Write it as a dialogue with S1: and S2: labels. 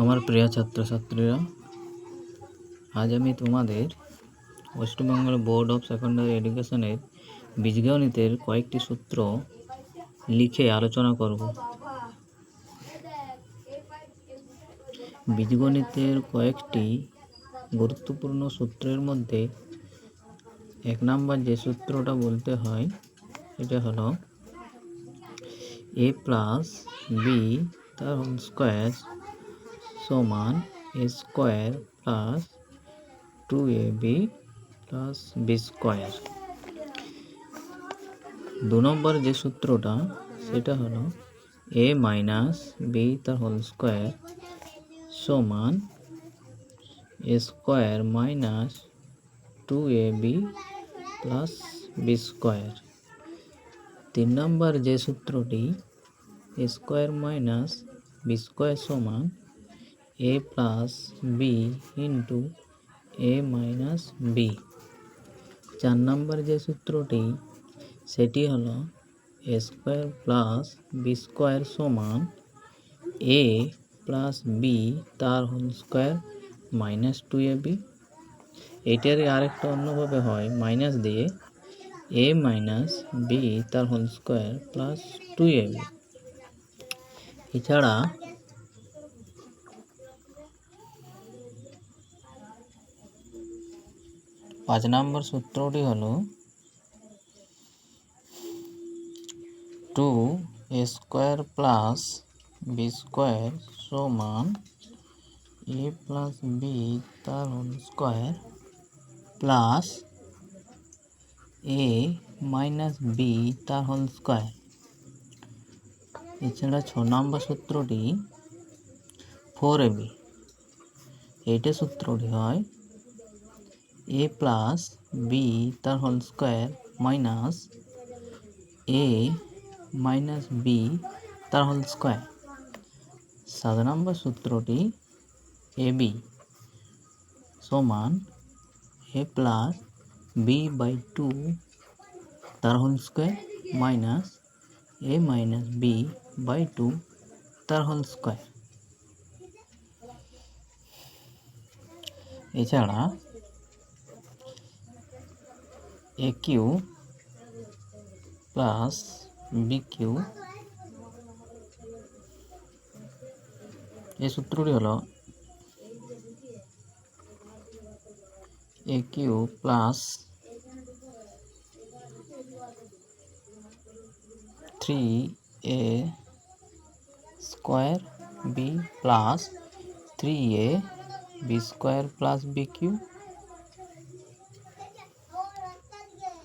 S1: আমার প্রিয় ছাত্রছাত্রীরা, আজ আমি তোমাদের ওয়েস্টবেঙ্গল বোর্ড অফ সেকেন্ডারি এডুকেশনের বীজগণিতের কয়েকটি সূত্র লিখে আলোচনা করব। বীজগণিতের কয়েকটি গুরুত্বপূর্ণ সূত্রের মধ্যে 1 নম্বর যে সূত্রটা বলতে হয় এটা হলো a প্লাস বি তার হোল স্কোয়ার সমান a square plus 2ab plus B square. 2 number যে সূত্রটা সেটা হলো a মাইনাস বি তার হোল স্কোয়ার সমান a square minus 2ab plus B square. 3 number যে সূত্রটি a square minus B square সমান a plus B into a minus B. 4 number যে সূত্রটি সেটি হলো a square plus B square সমান a প্লাস বি তার হোল স্কোয়ার মাইনাস 2ab। এটারই আরেকটা অন্যভাবে হয় মাইনাস দিয়ে a মাইনাস বি তার হোল স্কোয়ার প্লাস 2ab। এছাড়া 5 নম্বর সূত্রটি হলো 2a square plus B square সমান a প্লাস বি তার whole square plus a minus B তার হোল স্কোয়ার। এছাড়া 6 নম্বর সূত্রটি 4ab। এইটা সূত্রটি হয় a প্লাস বি তার whole square minus a minus B তার হোল স্কোয়ার। 7 নম্বর সূত্রটি ab সমান a প্লাস বি বাই 2 তার whole square minus a minus B by 2 তার হোল স্কোয়ার। এছাড়া a cube plus B cube, এই সূত্রটি হলো a cube plus 3a square B plus 3a B square plus B Q